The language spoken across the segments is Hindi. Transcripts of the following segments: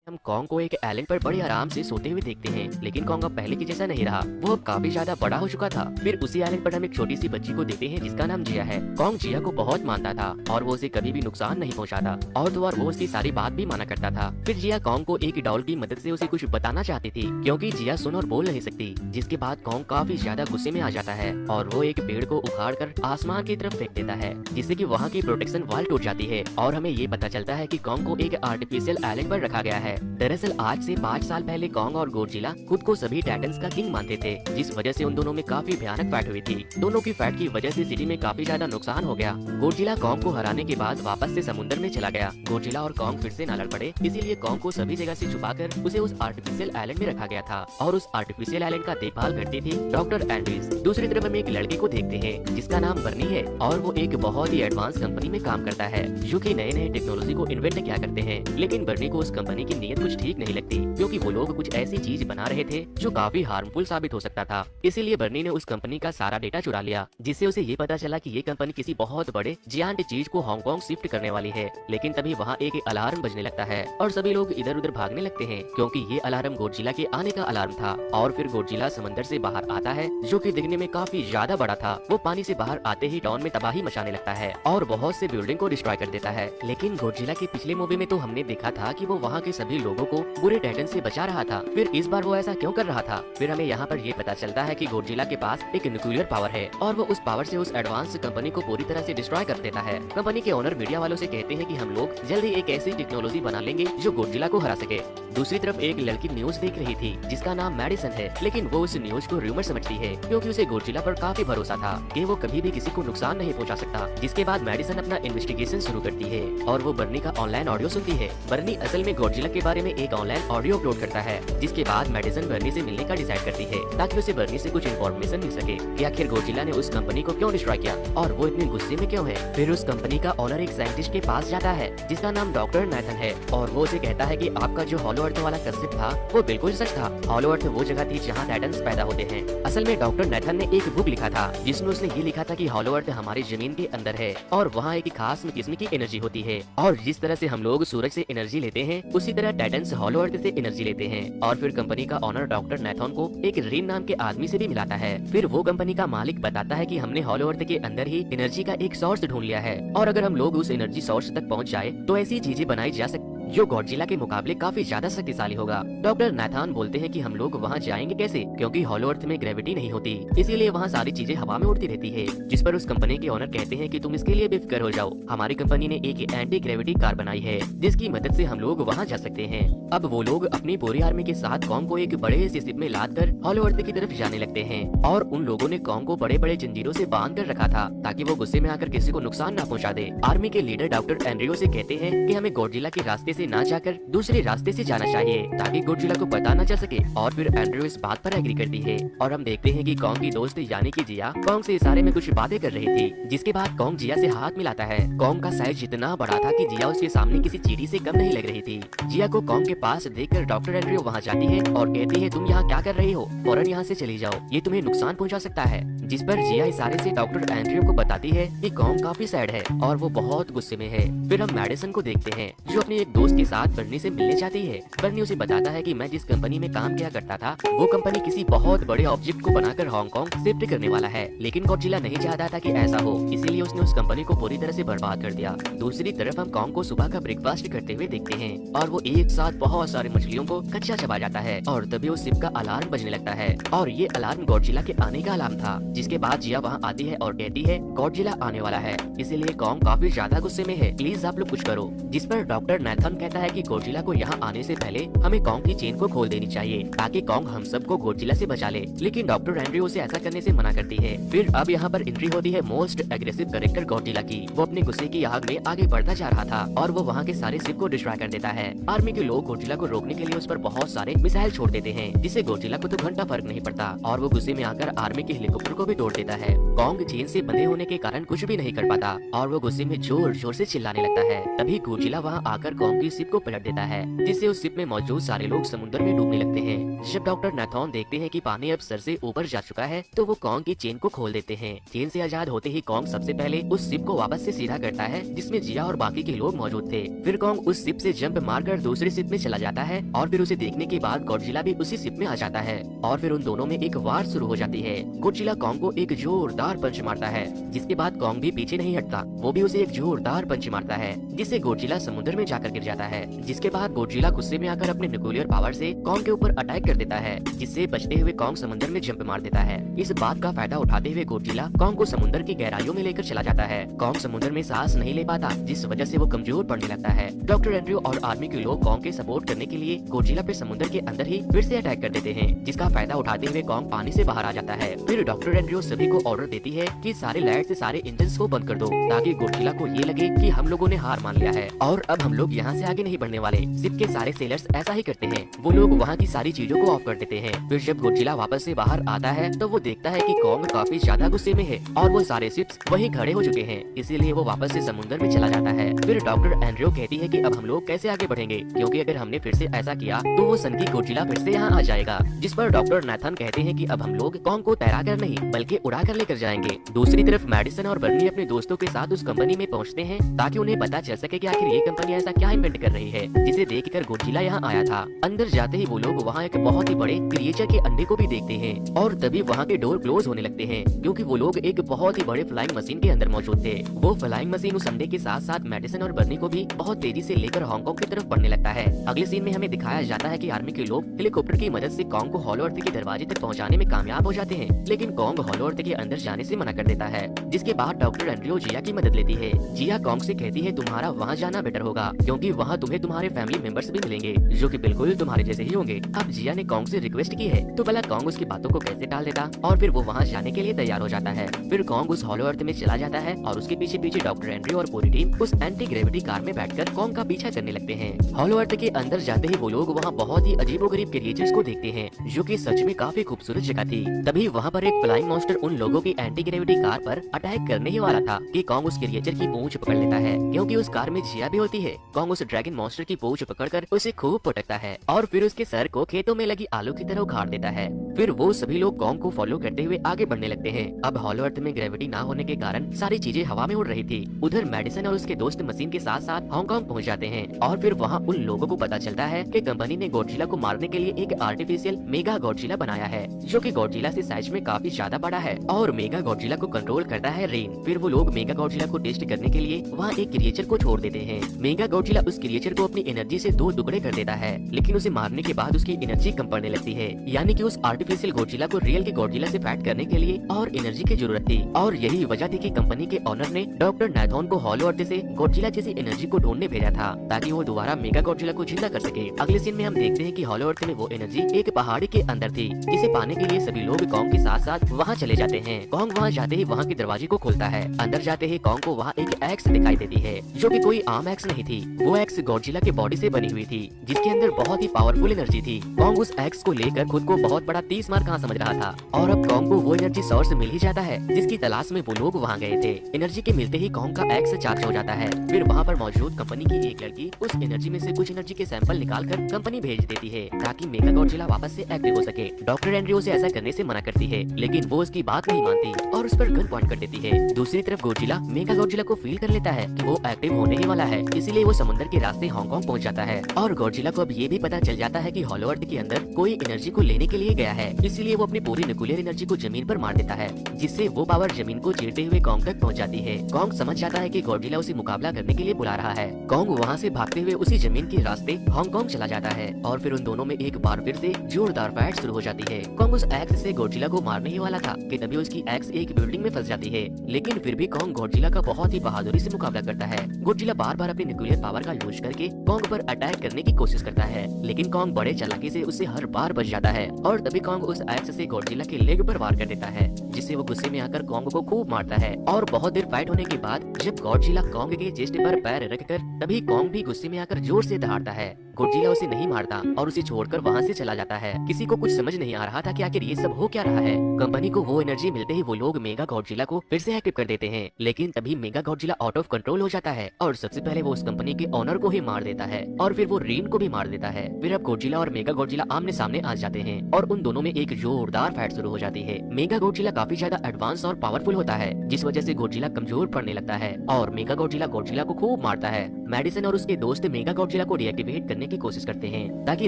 हम कॉन्ग को एक आइलैंड पर बड़े आराम से सोते हुए देखते हैं, लेकिन कॉन्ग अब पहले की जैसा नहीं रहा। वो अब काफी ज्यादा बड़ा हो चुका था। फिर उसी आइलैंड पर हम एक छोटी सी बच्ची को देखते हैं जिसका नाम जिया है। कॉन्ग जिया को बहुत मानता था और वो उसे कभी भी नुकसान नहीं पहुंचाता और तो और वो उसकी सारी बात भी माना करता था। फिर जिया कॉन्ग को एक डॉल की मदद से उसे कुछ बताना चाहती थी, क्योंकि जिया सुन और बोल नहीं सकती। जिसके बाद कॉन्ग काफी ज्यादा गुस्से में आ जाता है और वो एक पेड़ को उखाड़ कर आसमान की तरफ फेंक देता है, जिससे कि वहाँ की प्रोटेक्शन वॉल टूट जाती है और हमें ये पता चलता है कि कॉन्ग को एक आर्टिफिशियल आइलैंड पर रखा गया है। दरअसल आज से 5 साल पहले कॉन्ग और गोडजिला खुद को सभी टाइटन्स का किंग मानते थे, जिस वजह से उन दोनों में काफी भयानक फाइट हुई थी। दोनों की फाइट की वजह से सिटी में काफी ज्यादा नुकसान हो गया। गोडजिला कॉन्ग को हराने के बाद वापस से समुद्र में चला गया। गोडजिला और कॉन्ग फिर से न लड़ पड़े, इसीलिए कॉन्ग को सभी जगह से छुपाकर उसे उस आर्टिफिशियल आइलैंड में रखा गया था और उस आर्टिफिशियल आइलैंड का देखभाल करती थी डॉक्टर एंड्रीज। दूसरी तरफ हम एक लड़के को देखते हैं जिसका नाम बर्नी है और वो एक बहुत ही एडवांस कंपनी में काम करता है जो कि नए नए टेक्नोलॉजी को इन्वेंट किया करते हैं। लेकिन बर्नी को उस कंपनी की नीयत कुछ ठीक नहीं लगती, क्योंकि वो लोग कुछ ऐसी चीज बना रहे थे जो काफी हार्मफुल साबित हो सकता था। इसीलिए बर्नी ने उस कंपनी का सारा डेटा चुरा लिया, जिससे उसे ये पता चला कि ये कंपनी किसी बहुत बड़े जियांट चीज को हांगकांग शिफ्ट करने वाली है। लेकिन तभी वहाँ एक अलार्म बजने लगता है और सभी लोग इधर उधर भागने लगते हैं, क्योंकि ये अलार्म गोडजिला के आने का अलार्म था। और फिर गोडजिला समंदर से बाहर आता है, जो कि दिखने में काफी ज्यादा बड़ा था। वो पानी से बाहर आते ही टाउन में तबाही मचाने लगता है और बहुत से बिल्डिंग को डिस्ट्रॉय कर देता है। लेकिन गोडजिला के पिछले मूवी में तो हमने देखा था कि वो वहाँ के सभी लोगों को बुरे टाइटन से बचा रहा था। फिर इस बार वो ऐसा क्यों कर रहा था? फिर हमें यहाँ पर ये पता चलता है कि गोडजिला के पास एक न्यूक्लियर पावर है और वो उस पावर से उस एडवांस कंपनी को पूरी तरह से डिस्ट्रॉय कर देता है। कंपनी के ओनर मीडिया वालों से कहते हैं कि हम लोग जल्द ही एक ऐसी टेक्नोलॉजी बना लेंगे जो गोडजिला को हरा सके। दूसरी तरफ एक लड़की न्यूज देख रही थी जिसका नाम मैडिसन है, लेकिन वो उस न्यूज को र्यूमर समझती है, क्योंकि उसे गोडजिला पर काफी भरोसा था कि वो कभी भी किसी को नुकसान नहीं पहुंचा सकता। जिसके बाद मैडिसन अपना इन्वेस्टिगेशन शुरू करती है और वो बर्नी का ऑनलाइन ऑडियो सुनती है। बर्नी असल में गोडजिला के बारे में एक ऑनलाइन ऑडियो अपलोड करता है, जिसके बाद मैडिसन बर्नी से मिलने का डिसाइड करती है ताकि उसे बर्नी से कुछ इन्फॉर्मेशन मिल सके कि आखिर गोडजिला ने उस कंपनी को क्यों डिस्ट्रॉय किया और वो इतने गुस्से में क्यों है। फिर उस कंपनी का ओनर एक साइंटिस्ट के पास जाता है जिसका नाम डॉक्टर नैथन है और वो उसे कहता है कि आपका जो हॉलो अर्थ वाला कंसेप्ट था वो बिल्कुल सच था। हॉलो अर्थ वो जगह थी जहाँ टाइटन्स पैदा होते हैं। असल में डॉक्टर नैथन ने एक बुक लिखा था जिसमें उसने ये लिखा था कि हॉलो अर्थ हमारी जमीन के अंदर है और वहाँ एक खास किस्म की एनर्जी होती है, और जिस तरह से हम लोग सूरज से एनर्जी लेते हैं उसी तरह टाइटन्स हॉलो अर्थ से एनर्जी लेते हैं। और फिर कंपनी का ओनर डॉक्टर नैथन को एक रीन नाम के आदमी से भी मिलाता है। फिर वो कंपनी का मालिक बताता है कि हमने हॉलो अर्थ के अंदर ही एनर्जी का एक सोर्स ढूंढ लिया है और अगर हम लोग उस एनर्जी सोर्स तक पहुंच जाए तो ऐसी चीजें बनाई जा सकती जो गॉडजिला के मुकाबले काफी ज्यादा शक्तिशाली होगा। डॉक्टर नाथान बोलते हैं कि हम लोग वहाँ जाएंगे कैसे, क्योंकि हॉलो अर्थ में ग्रेविटी नहीं होती, इसीलिए वहाँ सारी चीजें हवा में उड़ती रहती है। जिस पर उस कंपनी के ओनर कहते हैं कि तुम इसके लिए बेफिक्र हो जाओ, हमारी कंपनी ने एक एंटी ग्रेविटी कार बनाई है जिसकी मदद से हम लोग वहाँ जा सकते हैं। अब वो लोग अपनी पूरी आर्मी के साथ कॉन्ग को एक बड़े से शिप में लाद कर हॉलो अर्थ की तरफ जाने लगते हैं और उन लोगों ने कॉन्ग को बड़े बड़े जंजीरों से बांध कर रखा था ताकि वो गुस्से में आकर किसी को नुकसान न पहुँचा दे। आर्मी के लीडर डॉक्टर एंड्रियो से कहते हैं कि हमें गॉडजिला के रास्ते से न जाकर दूसरे रास्ते से जाना चाहिए ताकि गॉडजिला को पता न चल सके, और फिर एंड्रयू इस बात पर एग्री करती है और हम देखते हैं कि कॉन्ग की दोस्त यानी कि जिया कॉन्ग से इशारे में कुछ बातें कर रही थी। जिसके बाद कॉन्ग जिया से हाथ मिलाता है। कॉन्ग का साइज इतना बड़ा था कि जिया उसके सामने किसी चींटी से कम नहीं लग रही थी। जिया को कॉन्ग के पास देखकर डॉक्टर एंड्रयू वहाँ जाती है और कहती है तुम यहाँ क्या कर रही हो, फौरन यहाँ से चली जाओ, ये तुम्हें नुकसान पहुँचा सकता है। जिस पर जिया इशारे से डॉक्टर एंड्रयू को बताती है कि कॉन्ग काफी सैड है और वो बहुत गुस्से में है। फिर हम मैडिसन को देखते हैं जो अपने एक दोस्त के साथ बर्नी से मिलने जाती है। बर्नी उसे बताता है कि मैं जिस कंपनी में काम किया करता था वो कंपनी किसी बहुत बड़े ऑब्जेक्ट को बनाकर हांगकांग शिफ्ट करने वाला है, लेकिन गॉडजिला नहीं चाहता था कि ऐसा हो, इसीलिए उसने उस कंपनी को पूरी तरह से बर्बाद कर दिया। दूसरी तरफ हम कॉन्ग को सुबह का ब्रेकफास्ट करते हुए देखते हैं और वो एक साथ बहुत सारे मछलियों को कच्चा चबा जाता है और तभी उस शिप का अलार्म बजने लगता है और ये अलार्म गॉडजिला के आने का अलार्म था। जिसके बाद जिया वहाँ आती है और कहती है गॉडजिला आने वाला है, इसीलिए कॉन्ग काफी ज्यादा गुस्से में है, प्लीज आप लोग कुछ करो। जिस पर डॉक्टर नैथन कहता है कि गॉडजिला को यहाँ आने से पहले हमें कॉन्ग की चेन को खोल देनी चाहिए ताकि कॉन्ग हम सबको गॉडजिला से बचा ले, लेकिन डॉक्टर एंड्रयू उसे ऐसा करने से मना करती है। फिर अब यहाँ पर एंट्री होती है मोस्ट एग्रेसिव कैरेक्टर गॉडजिला की। वो अपने गुस्से की आग में आगे बढ़ता जा रहा था और वो वहाँ के सारे शिप को डिस्ट्रॉय कर देता है। आर्मी के लोग गॉडजिला को रोकने के लिए उस पर बहुत सारे मिसाइल छोड़ देते हैं, जिससे गॉडजिला को तो घंटा फर्क नहीं पड़ता और वो गुस्से में आकर आर्मी के हेलीकॉप्टर को भी तोड़ देता है। कॉन्ग चेन से बंधे होने के कारण कुछ भी नहीं कर पाता और वो गुस्से में जोर जोर से चिल्लाने लगता है। तभी गॉडजिला वहाँ आकर कॉन्ग की शिप को पलट देता है, जिससे उस शिप में मौजूद सारे लोग समुद्र में डूबने लगते हैं। जब डॉक्टर नाथॉन देखते हैं कि पानी अब सर से ऊपर जा चुका है तो वो कॉन्ग की चेन को खोल देते हैं। चेन से आजाद होते ही कॉन्ग सबसे पहले उस शिप को वापस से सीधा करता है जिसमें जिया और बाकी के लोग मौजूद थे। फिर कॉन्ग उस शिप से जंप मारकर दूसरी शिप में चला जाता है और फिर उसे देखने के बाद गॉडजिला भी उसी शिप में आ जाता है और फिर उन दोनों में एक वार शुरू हो जाती है। गॉडजिला कॉन्ग को एक जोरदार पंच मारता है, जिसके बाद कॉन्ग भी पीछे नहीं हटता, वो भी उसे एक जोरदार पंच मारता है जिससे गॉडजिला समुद्र में जाकर गिर जाता है। जिसके बाद गॉडजिला गुस्से में आकर अपने न्यूक्लियर पावर से कॉन्ग के ऊपर अटैक कर देता है, जिससे बचते हुए कॉन्ग समुद्र में जंप मार देता है। इस बात का फायदा उठाते हुए गॉडजिला कॉन्ग को समुद्र की गहराइयों में लेकर चला जाता है। कॉन्ग समुद्र में सांस नहीं ले पाता, जिस वजह से वो कमजोर पड़ने लगता है। डॉक्टर एंड्रयू और आर्मी के लोग कॉन्ग के सपोर्ट करने के लिए गॉडजिला पे समुद्र के अंदर ही फिर से अटैक कर देते हैं, जिसका फायदा उठाते हुए कॉन्ग पानी से बाहर आ जाता है। फिर डॉक्टर एंड्रयू सभी को ऑर्डर देती है कि सारे लाइट से सारे इंजन को बंद कर दो, ताकि गॉडजिला को ये लगे कि हम लोगों ने हार मान लिया है और अब हम लोग यहाँ से आगे नहीं बढ़ने वाले। शिप के सारे सेलर्स ऐसा ही करते हैं, वो लोग वहाँ की सारी चीजों को ऑफ कर देते हैं। फिर जब गॉडजिला वापस से बाहर आता है तो वो देखता है कि कॉन्ग काफी ज्यादा गुस्से में है और वो सारे शिप्स वहीं खड़े हो चुके हैं, इसीलिए वो वापस से समुद्र में चला जाता है। फिर डॉक्टर एंड्रयू कहती है कि अब हम लोग कैसे आगे बढ़ेंगे, क्योंकि अगर हमने फिर से ऐसा किया तो वो सन की गॉडजिला फिर से यहाँ आ जाएगा। जिस पर डॉक्टर नाथन कहते हैं कि अब हम लोग कॉन्ग को तैरा कर नहीं बल्कि उड़ा कर लेकर जाएंगे। दूसरी तरफ मैडिसन और बर्नी अपने दोस्तों के साथ उस कंपनी में पहुँचते हैं ताकि उन्हें पता चल सके कि आखिर ये कंपनी ऐसा क्या इन्वेंट कर रही है, जिसे देखकर गॉडजिला यहाँ आया था। अंदर जाते ही वो लोग वहाँ एक बहुत ही बड़े क्रिएचर के अंडे को भी देखते हैं और तभी वहाँ के डोर क्लोज होने लगते हैं, क्योंकि वो लोग एक बहुत ही बड़े फ्लाइंग मशीन के अंदर मौजूद थे। वो फ्लाइंग मशीन उस अंडे के साथ साथ मेडिसन और बर्नी को भी बहुत तेजी से लेकर हांगकांग की तरफ बढ़ने लगता है। अगले सीन में हमें दिखाया जाता है कि आर्मी के लोग हेलीकॉप्टर की मदद से कॉन्ग को हॉलो अर्थ के दरवाजे तक पहुँचाने में कामयाब हो जाते हैं, लेकिन कॉन्ग हॉलो अर्थ के अंदर जाने से मना कर देता है। जिसके बाद डॉक्टर एंड्रयू जिया की मदद लेती है। जिया कॉन्ग से कहती है तुम्हारा वहाँ जाना बेटर होगा, क्योंकि वहाँ तुम्हें तुम्हारे फैमिली मेंबर्स भी मिलेंगे जो कि बिल्कुल तुम्हारे जैसे ही होंगे। अब जिया ने कॉन्ग से रिक्वेस्ट की है तो भला कॉन्ग उसकी बातों को कैसे टाल देता और फिर वो वहाँ जाने के लिए तैयार हो जाता है। फिर कॉन्ग उस हॉलो अर्थ में चला जाता है और उसके पीछे पीछे डॉक्टर एंड्रयू और पूरी टीम उस एंटी ग्रेविटी कार में बैठकर कॉन्ग का पीछा करने लगते हैं। हॉलो अर्थ के अंदर जाते ही वो लोग वहाँ बहुत ही अजीबोगरीब क्रिएचर्स को देखते हैं, जो कि सच में काफी खूबसूरत जगह थी। तभी वहाँ पर एक फ्लाइंग मॉन्स्टर उन लोगों की एंटी ग्रेविटी कार पर अटैक करने ही वाला था कि कॉन्ग उस क्रिएचर की पूंछ पकड़ लेता है, क्योंकि उस कार में जिया भी होती है। कॉन्ग उस ड्रैगन मॉन्स्टर की पूंछ पकड़कर उसे खूब पटकता है और फिर उसके सर को खेतों में लगी आलू की तरह उखाड़ देता है। फिर वो सभी लोग कॉन्ग को फॉलो करते हुए आगे बढ़ने लगते हैं। अब हॉलो अर्थ में ग्रेविटी ना होने के कारण सारी चीजें हवा में उड़ रही थी। उधर मेडिसन और उसके दोस्त मशीन के साथ साथ हांगकांग पहुंच जाते हैं और फिर वहां उन लोगों को पता चलता है कि कंपनी ने गॉडजिला को मारने के लिए एक आर्टिफिशियल मेगा गॉडजिला बनाया है, जो कि गॉडजिला से साइज में काफी ज्यादा बड़ा है और मेगा गॉडजिला को कंट्रोल करता है रेन। फिर वो लोग मेगा गॉडजिला को टेस्ट करने के लिए वहाँ एक क्रिएचर को छोड़ देते हैं। मेगा गॉडजिला उस क्रिएचर को अपनी एनर्जी से 2 टुकड़े कर देता है, लेकिन उसे मारने के बाद उसकी एनर्जी कम पड़ने लगती है, यानी कि उस आर्टिफिशियल गॉडजिला को रियल के गॉडजिला से फाइट करने के लिए और एनर्जी की जरूरत थी। और यही वजह थी कि कंपनी के ओनर ने डॉक्टर नाथॉन को हॉलो अर्थ से गॉडजिला जैसी एनर्जी को ढूंढने भेजा था, ताकि वो दोबारा मेगा गॉडजिला को जिंदा कर सके। अगले सीन में हम देखते हैं कि हॉलो अर्थ में वो एनर्जी एक पहाड़ी के अंदर थी, जिसे पाने के लिए सभी लोग कॉन्ग के साथ साथ वहाँ चले जाते हैं। कॉन्ग वहाँ जाते ही वहाँ के दरवाजे को खोलता है। अंदर जाते ही कॉन्ग को वहाँ एक एक्स दिखाई देती है, जो कि कोई आम एक्स नहीं थी। वो एक्स गॉडजिला के बॉडी से बनी हुई थी, जिसके अंदर बहुत ही पावरफुल एनर्जी थी। कॉन्ग उस एक्स को लेकर खुद को बहुत बड़ा 30 मार कहाँ समझ रहा था और अब कॉन्ग को वो एनर्जी सोर्स मिल ही जाता है जिसकी तलाश में वो लोग वहाँ गए थे। एनर्जी के मिलते ही कॉन्ग का एक्स चार्ज हो जाता है। फिर वहाँ पर मौजूद कंपनी की एक लड़की उस एनर्जी में से कुछ एनर्जी के सैंपल निकाल कर कंपनी भेज देती है, ताकि मेगा गॉडजिला वापस से एक्टिव हो सके। डॉक्टर एंड्रयू से ऐसा करने से मना करती है, लेकिन वो उसकी बात नहीं मानती और उस पर गन पॉइंट कर देती है। दूसरी तरफ गॉडजिला मेगा गॉडजिला को फील कर लेता है कि वो एक्टिव होने ही वाला है, इसीलिए वो समुद्र के रास्ते हांगकांग पहुंच जाता है। और गॉडजिला को अब ये भी पता चल जाता है कि हॉलो अर्थ के अंदर कोई एनर्जी को लेने के लिए गया है, इसीलिए वो अपनी पूरी न्यूक्लियर एनर्जी को जमीन पर मार देता है, जिससे वो पावर जमीन को चीरते हुए कॉन्ग तक पहुंच जाती है। कॉन्ग समझ जाता है कि गॉडजिला उसे मुकाबला करने के लिए बुला रहा है। कॉन्ग वहाँ से भागते हुए उसी जमीन के रास्ते हांगकांग चला जाता है और फिर उन दोनों में एक बार फिर से जोरदार फाइट शुरू हो जाती है। कॉन्ग उस एक्स से गॉडजिला को मारने ही वाला था कि तभी उसकी एक्स एक बिल्डिंग में फंस जाती है, लेकिन फिर भी कॉन्ग गॉडजिला का बहुत ही बहादुरी से मुकाबला करता है। गॉडजिला बार बार अपने न्यूक्लियर पावर का यूज करके कॉन्ग पर अटैक करने की कोशिश करता है, लेकिन कॉन्ग बड़े चालाकी से उससे हर बार बच जाता है और तभी कॉन्ग उस एक्स से गॉडजिला के लेग पर वार कर देता है, जिससे वो गुस्से में आकर कॉन्ग को खूब मारता है। और बहुत देर फाइट होने के बाद जब गॉडजिला कॉन्ग के चेस्ट पर पैर रखकर तभी कॉन्ग भी गुस्से में आकर जोर से दहाड़ता है गॉडजिला उसे नहीं मारता और उसे छोड़कर वहाँ से चला जाता है। किसी को कुछ समझ नहीं आ रहा था कि आखिर ये सब हो क्या रहा है। कंपनी को वो एनर्जी मिलते ही वो लोग मेगा गॉडजिला को फिर से एक्टिव कर देते हैं, लेकिन तभी mega Godzilla out of control हो जाता है और सबसे पहले वो उस कंपनी के ओनर को ही मार देता है और फिर वो रीन को भी मार देता है। फिर अब गॉडजिला और मेगा गॉडजिला आमने सामने आ जाते हैं और उन दोनों में एक जोरदार फाइट शुरू हो जाती है। मेगा गॉडजिला काफी ज्यादा एडवांस और पावरफुल होता है, जिस वजह से गॉडजिला कमजोर पड़ने लगता है और मेगा गॉडजिला को खूब मारता है। मेडिसन और उसके दोस्त मेगा गॉडजिला को डीएक्टिवेट करने की कोशिश करते हैं ताकि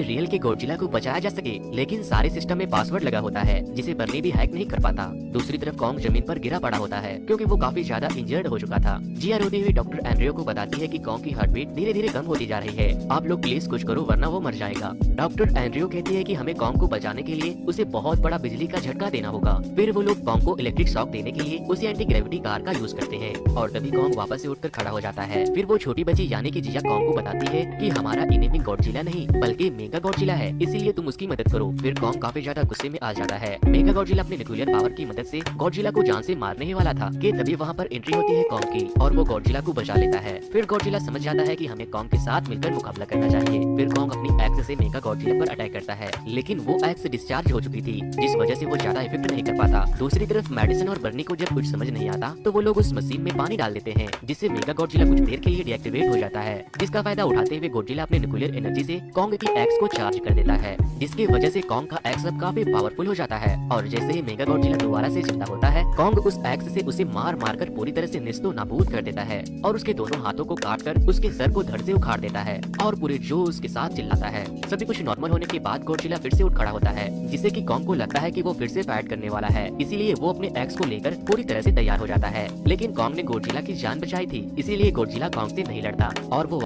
रियल के गॉडजिला को बचाया जा सके, लेकिन सारे सिस्टम में पासवर्ड लगा होता है जिसे बर्नी भी हैक नहीं कर पाता। दूसरी तरफ कॉन्ग जमीन पर गिरा पड़ा होता है क्योंकि वो काफी ज्यादा इंजर्ड हो चुका था। जिया रोती हुई डॉक्टर एंड्रियो को बताती है कि कॉन्ग की हार्ट बीट धीरे धीरे कम होती जा रही है, आप लोग प्लीज कुछ करो वरना वो मर जाएगा। डॉक्टर एंड्रियो कहती है कि हमें कॉन्ग को बचाने के लिए उसे बहुत बड़ा बिजली का झटका देना होगा। फिर वो लोग कॉन्ग को इलेक्ट्रिक शॉक देने के लिए उसे एंटी ग्रेविटी कार का यूज करते हैं और तभी कॉन्ग वापस से उठकर खड़ा हो जाता है। फिर वो छोटी बच्ची यानी कि जिया कॉन्ग को बताती है कि हमारा एनिमी गॉडजिला नहीं बल्कि मेगा गॉडजिला है, इसीलिए तुम उसकी मदद करो। फिर कॉन्ग काफी ज्यादा गुस्से में आ जाता है। मेगा गॉडजिला अपने न्यूक्लियर पावर की मदद से गॉडजिला को जान से मारने ही वाला था कि तभी वहाँ पर एंट्री होती है कॉन्ग की और वो गॉडजिला को बचा लेता है। फिर गॉडजिला समझ जाता है कि हमें कॉन्ग के साथ मिलकर मुकाबला करना चाहिए। फिर कॉन्ग अपनी एक्स से मेगा गॉडजिला पर अटैक करता है, लेकिन वो एक्स डिस्चार्ज हो चुकी थी जिस वजह से वो ज्यादा इफेक्ट नहीं कर पाता। दूसरी तरफ मेडिसन और बर्नी को जब कुछ समझ नहीं आता तो वो लोग उस मशीन में पानी डाल देते हैं जिससे मेगा गॉडजिला कुछ देर के लिए डीएक्टिवेट हो जाता है, जिसका फायदा उठाते हुए गॉडजिला अपने न्यूक्लियर एनर्जी से कॉन्ग की एक्स को चार्ज कर देता है, जिसकी वजह से कॉन्ग का एक्स अब काफी पावरफुल हो जाता है। और जैसे ही मेगा गॉडजिला दोबारा से जिंदा होता है, कॉन्ग उस एक्स से उसे मार मार कर पूरी तरह से निस्तो नाबूद कर देता है और उसके दोनों हाथों को काट कर उसके सर को धड़ से उखाड़ देता है और पूरे जोश के साथ चिल्लाता है। सभी कुछ नॉर्मल होने के बाद गॉडजिला फिर से उठ खड़ा होता है, जिससे कि कॉन्ग को लगता है कि वो फिर से फाइट करने वाला है, इसीलिए वो अपने एक्स को लेकर पूरी तरह से तैयार हो जाता है। लेकिन कॉन्ग ने गॉडजिला की जान बचाई थी, इसीलिए गॉडजिला कॉन्ग से नहीं लड़ता और वो